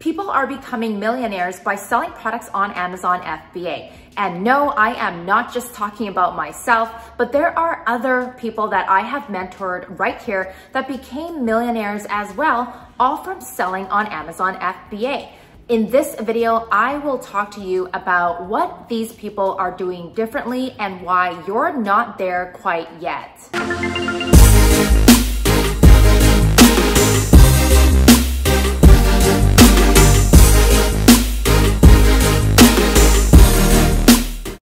People are becoming millionaires by selling products on Amazon FBA. And no, I am not just talking about myself, but there are other people that I have mentored right here that became millionaires as well, all from selling on Amazon FBA. In this video, I will talk to you about what these people are doing differently and why you're not there quite yet.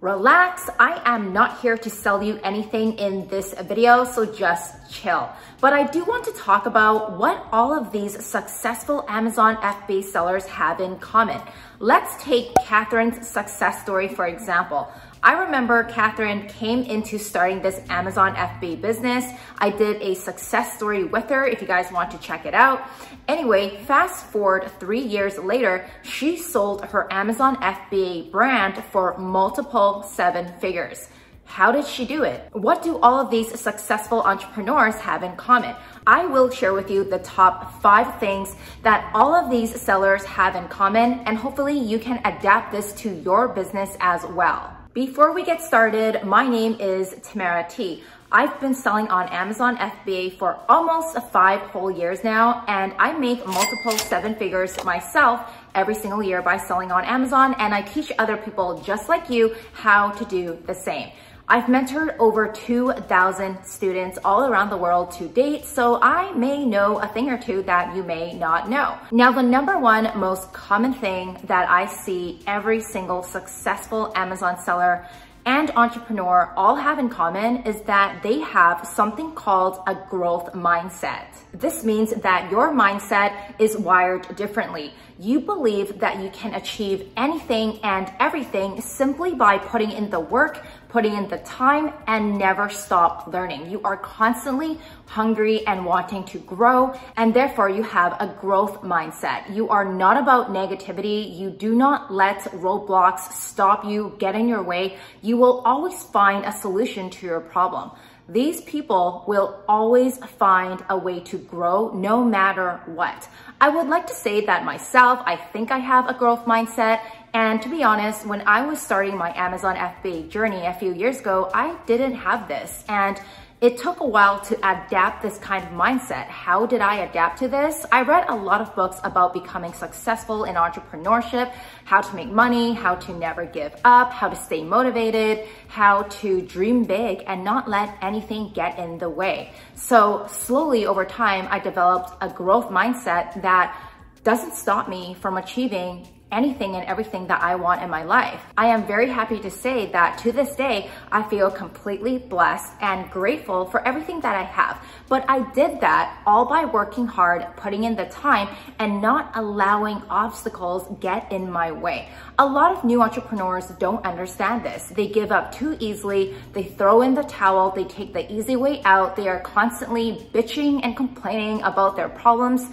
Relax, I am not here to sell you anything in this video, so just chill. But I do want to talk about what all of these successful Amazon FBA sellers have in common. Let's take Catherine's success story for example. I remember Catherine came into starting this Amazon FBA business. I did a success story with her if you guys want to check it out. Anyway, fast forward 3 years later, she sold her Amazon FBA brand for multiple 7 figures. How did she do it? What do all of these successful entrepreneurs have in common? I will share with you the top 5 things that all of these sellers have in common, and hopefully you can adapt this to your business as well. Before we get started, my name is Tamara T. I've been selling on Amazon FBA for almost 5 whole years now, and I make multiple 7 figures myself every single year by selling on Amazon, and I teach other people just like you how to do the same. I've mentored over 2,000 students all around the world to date, so I may know a thing or two that you may not know. Now, the number one most common thing that I see every single successful Amazon seller and entrepreneur all have in common is that they have something called a growth mindset. This means that your mindset is wired differently. You believe that you can achieve anything and everything simply by putting in the work, putting in the time, and never stop learning. You are constantly hungry and wanting to grow, and therefore you have a growth mindset. You are not about negativity. You do not let roadblocks stop you, get in your way. You will always find a solution to your problem. These people will always find a way to grow no matter what. I would like to say that myself, I think I have a growth mindset. And to be honest, when I was starting my Amazon FBA journey a few years ago, I didn't have this. And it took a while to adapt this kind of mindset. How did I adapt to this? I read a lot of books about becoming successful in entrepreneurship, how to make money, how to never give up, how to stay motivated, how to dream big and not let anything get in the way. So slowly over time, I developed a growth mindset that doesn't stop me from achieving anything and everything that I want in my life. I am very happy to say that to this day, I feel completely blessed and grateful for everything that I have. But I did that all by working hard, putting in the time, and not allowing obstacles get in my way. A lot of new entrepreneurs don't understand this. They give up too easily, they throw in the towel, they take the easy way out, they are constantly bitching and complaining about their problems,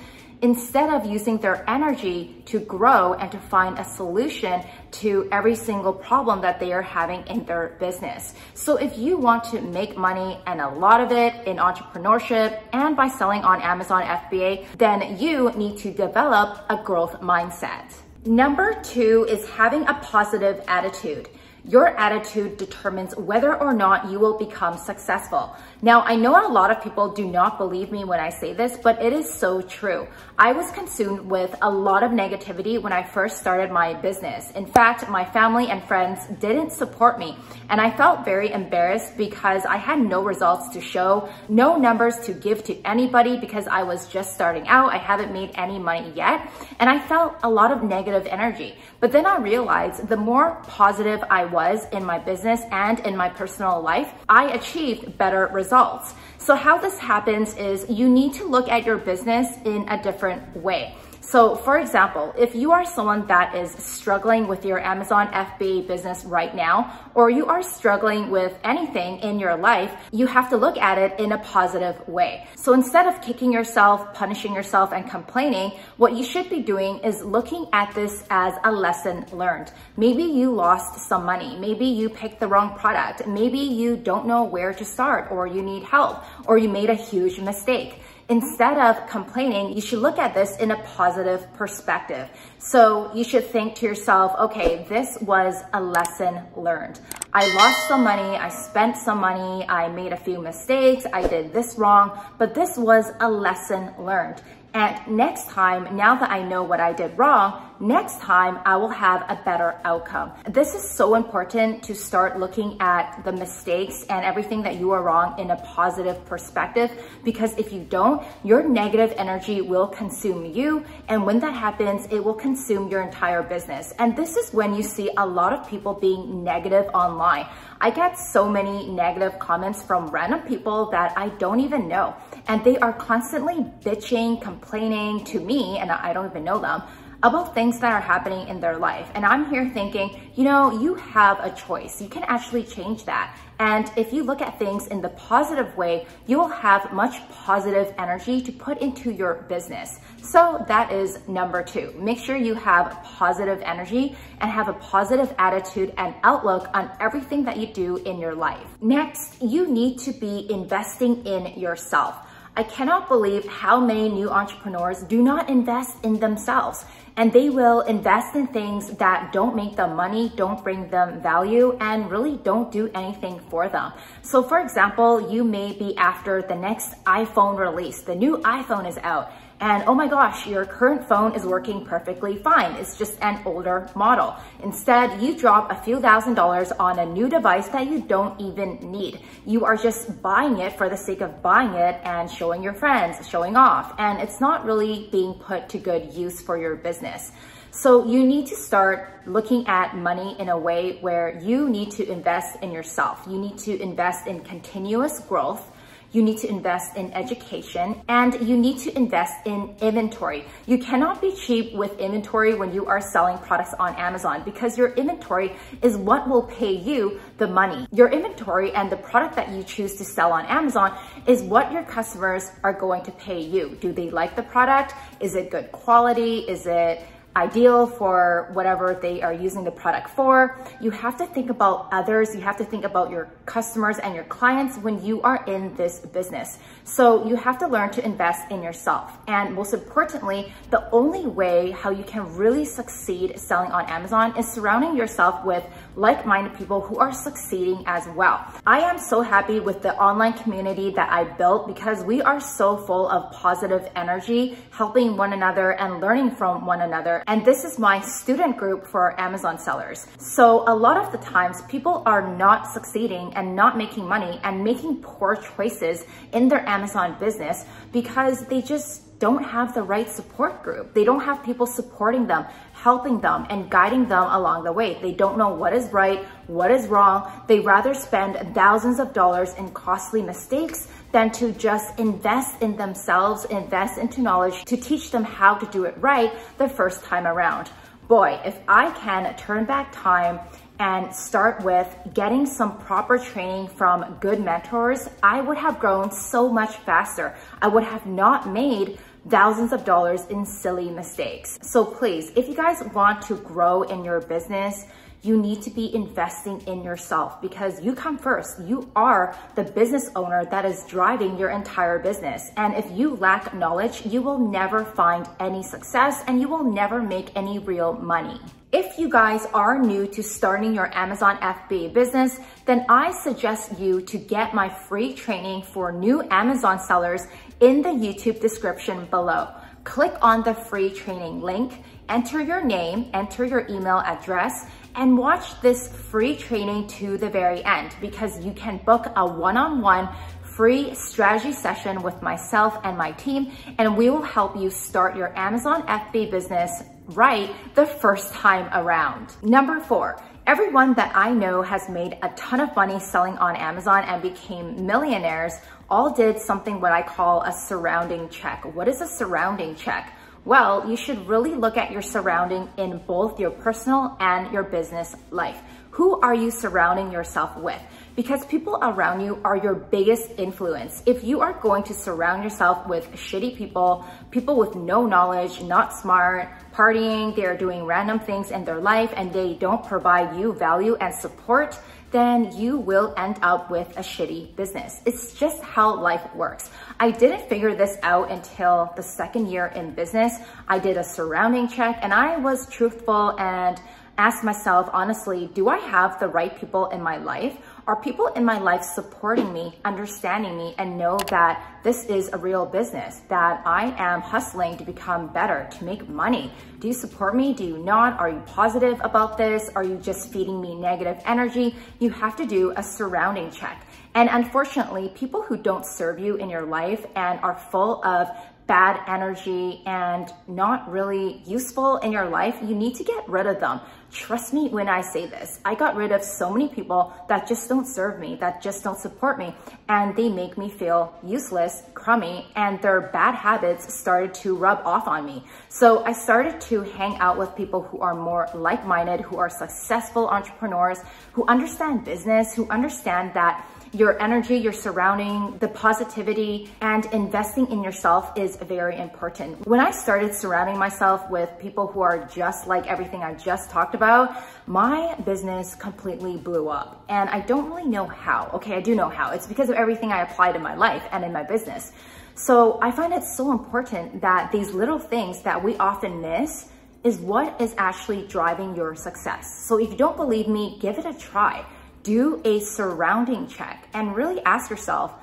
instead of using their energy to grow and to find a solution to every single problem that they are having in their business. So if you want to make money, and a lot of it in entrepreneurship and by selling on Amazon FBA, then you need to develop a growth mindset. Number 2 is having a positive attitude. Your attitude determines whether or not you will become successful. Now, I know a lot of people do not believe me when I say this, but it is so true. I was consumed with a lot of negativity when I first started my business. In fact, my family and friends didn't support me, and I felt very embarrassed because I had no results to show, no numbers to give to anybody because I was just starting out. I haven't made any money yet, and I felt a lot of negative energy. But then I realized the more positive I was in my business and in my personal life, I achieved better results. So how this happens is you need to look at your business in a different way. So for example, if you are someone that is struggling with your Amazon FBA business right now, or you are struggling with anything in your life, you have to look at it in a positive way. So instead of kicking yourself, punishing yourself, and complaining, what you should be doing is looking at this as a lesson learned. Maybe you lost some money. Maybe you picked the wrong product. Maybe you don't know where to start, or you need help, or you made a huge mistake. Instead of complaining, you should look at this in a positive perspective. So you should think to yourself, okay, this was a lesson learned. I lost some money, I spent some money, I made a few mistakes, I did this wrong, but this was a lesson learned. And next time, now that I know what I did wrong, next time I will have a better outcome. This is so important to start looking at the mistakes and everything that you are wrong in a positive perspective, because if you don't, your negative energy will consume you. And when that happens, it will consume your entire business. And this is when you see a lot of people being negative online. I get so many negative comments from random people that I don't even know. And they are constantly bitching, complaining to me, and I don't even know them, about things that are happening in their life. And I'm here thinking, you know, you have a choice. You can actually change that. And if you look at things in the positive way, you will have much positive energy to put into your business. So that is number 2. Make sure you have positive energy and have a positive attitude and outlook on everything that you do in your life. Next, you need to be investing in yourself. I cannot believe how many new entrepreneurs do not invest in themselves, and they will invest in things that don't make them money, don't bring them value, and really don't do anything for them. So for example, you may be after the next iPhone release. The new iPhone is out. And oh my gosh, your current phone is working perfectly fine. It's just an older model. Instead, you drop a few $1,000s on a new device that you don't even need. You are just buying it for the sake of buying it and showing your friends, showing off. And it's not really being put to good use for your business. So you need to start looking at money in a way where you need to invest in yourself. You need to invest in continuous growth. You need to invest in education, and you need to invest in inventory. You cannot be cheap with inventory when you are selling products on Amazon, because your inventory is what will pay you the money. Your inventory and the product that you choose to sell on Amazon is what your customers are going to pay you. Do they like the product? Is it good quality? Is it ideal for whatever they are using the product for? You have to think about others. You have to think about your customers and your clients when you are in this business. So you have to learn to invest in yourself. And most importantly, the only way how you can really succeed selling on Amazon is surrounding yourself with like-minded people who are succeeding as well. I am so happy with the online community that I built, because we are so full of positive energy, helping one another and learning from one another. And this is my student group for Amazon sellers. So a lot of the times people are not succeeding and not making money and making poor choices in their Amazon business because they just don't have the right support group. They don't have people supporting them, helping them, and guiding them along the way. They don't know what is right, what is wrong. They rather spend thousands of dollars in costly mistakes than to just invest in themselves, invest into knowledge to teach them how to do it right the first time around. Boy, if I can turn back time and start with getting some proper training from good mentors, I would have grown so much faster. I would have not made thousands of dollars in silly mistakes. So please, if you guys want to grow in your business, you need to be investing in yourself, because you come first. You are the business owner that is driving your entire business. And if you lack knowledge, you will never find any success and you will never make any real money. If you guys are new to starting your Amazon FBA business, then I suggest you to get my free training for new Amazon sellers in the YouTube description below. Click on the free training link, enter your name, enter your email address, and watch this free training to the very end, because you can book a one-on-one free strategy session with myself and my team, and we will help you start your Amazon FBA business right the first time around. Number 4, everyone that I know has made a ton of money selling on Amazon and became millionaires all did something what I call a surrounding check. What is a surrounding check? Well, you should really look at your surrounding in both your personal and your business life. Who are you surrounding yourself with? because people around you are your biggest influence. If you are going to surround yourself with shitty people, people with no knowledge, not smart, partying, they're doing random things in their life and they don't provide you value and support, then you will end up with a shitty business. It's just how life works. I didn't figure this out until the second year in business. I did a surrounding check and I was truthful and asked myself, honestly, do I have the right people in my life? Are people in my life supporting me, understanding me, and know that this is a real business, that I am hustling to become better, to make money? Do you support me? Do you not? Are you positive about this? Are you just feeding me negative energy? You have to do a surrounding check. And unfortunately, people who don't serve you in your life and are full of bad energy and not really useful in your life, you need to get rid of them. Trust me when I say this. I got rid of so many people that just don't serve me, that just don't support me, and they make me feel useless, crummy, and their bad habits started to rub off on me. So I started to hang out with people who are more like-minded, who are successful entrepreneurs, who understand business, who understand that your energy, your surrounding, the positivity, and investing in yourself is very important. When I started surrounding myself with people who are just like everything I just talked about, my business completely blew up. And I don't really know how. Okay, I do know how. It's because of everything I applied in my life and in my business. So I find it so important that these little things that we often miss is what is actually driving your success. So if you don't believe me, give it a try. Do a surrounding check and really ask yourself,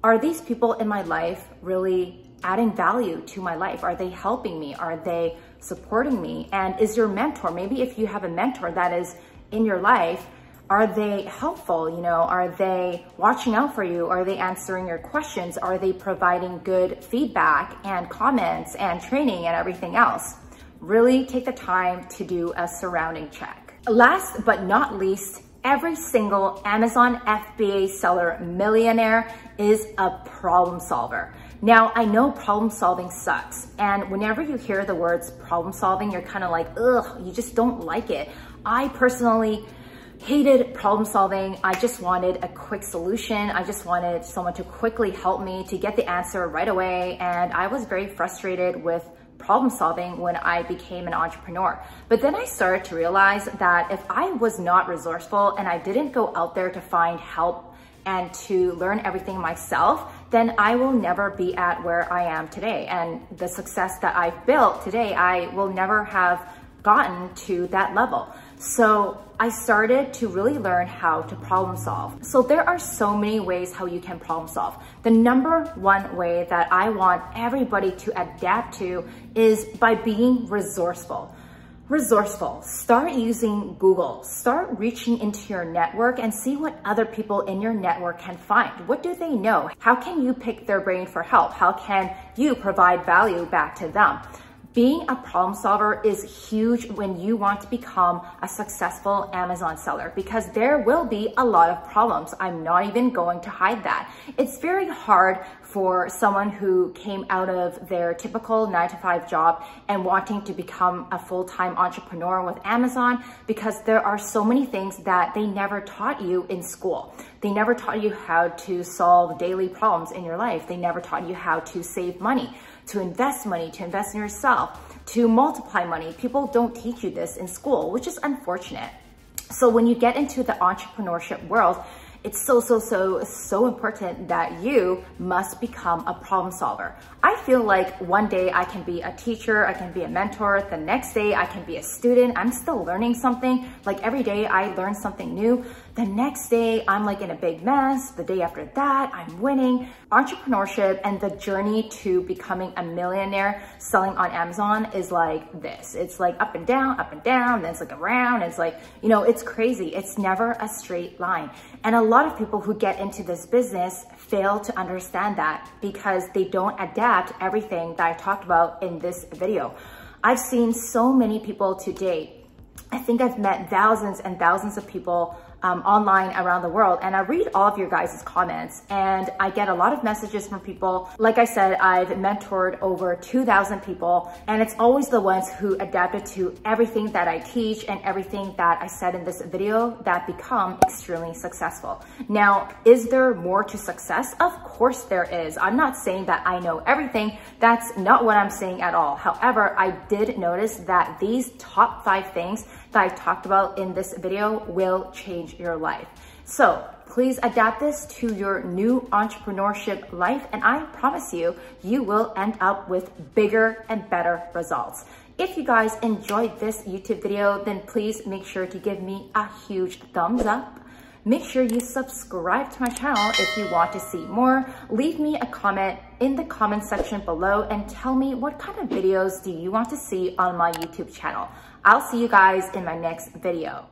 are these people in my life really adding value to my life? Are they helping me? Are they supporting me? And is your mentor, maybe if you have a mentor that is in your life, are they helpful? You know, are they watching out for you? Are they answering your questions? Are they providing good feedback and comments and training and everything else? Really take the time to do a surrounding check. Last but not least, every single Amazon FBA seller millionaire is a problem solver. Now, I know problem solving sucks. And whenever you hear the words problem solving, you're kind of like, ugh, you just don't like it. I personally hated problem solving. I just wanted a quick solution. I just wanted someone to quickly help me to get the answer right away. And I was very frustrated with problem solving when I became an entrepreneur. But then I started to realize that if I was not resourceful and I didn't go out there to find help and to learn everything myself, then I will never be at where I am today. And the success that I've built today, I will never have gotten to that level. So I started to really learn how to problem solve. So there are so many ways how you can problem solve. The number one way that I want everybody to adapt to is by being resourceful. Resourceful. Start using Google. Start reaching into your network and see what other people in your network can find. What do they know? How can you pick their brain for help? How can you provide value back to them? Being a problem solver is huge when you want to become a successful Amazon seller, because there will be a lot of problems. I'm not even going to hide that. It's very hard for someone who came out of their typical 9-to-5 job and wanting to become a full-time entrepreneur with Amazon, because there are so many things that they never taught you in school. They never taught you how to solve daily problems in your life. They never taught you how to save money, to invest in yourself, to multiply money. People don't teach you this in school, which is unfortunate. So when you get into the entrepreneurship world, it's so important that you must become a problem solver. I feel like one day I can be a teacher, I can be a mentor, the next day I can be a student. I'm still learning something. Like every day I learn something new. The next day I'm like in a big mess. The day after that I'm winning. Entrepreneurship and the journey to becoming a millionaire selling on Amazon is like this. It's like up and down, then it's like around. It's like, you know, it's crazy. It's never a straight line. And a lot of people who get into this business fail to understand that because they don't adapt everything that I talked about in this video. I've seen so many people to date. I think I've met thousands and thousands of people online around the world, and I read all of your guys' comments, and I get a lot of messages from people. Like I said, I've mentored over 2,000 people, and it's always the ones who adapted to everything that I teach and everything that I said in this video that become extremely successful. Now, is there more to success? Of course there is. I'm not saying that I know everything. That's not what I'm saying at all. However, I did notice that these top 5 things that I talked about in this video will change your life. So please adapt this to your new entrepreneurship life, and I promise you, you will end up with bigger and better results. If you guys enjoyed this YouTube video, then please make sure to give me a huge thumbs up. Make sure you subscribe to my channel if you want to see more. Leave me a comment in the comment section below and tell me what kind of videos do you want to see on my YouTube channel. I'll see you guys in my next video.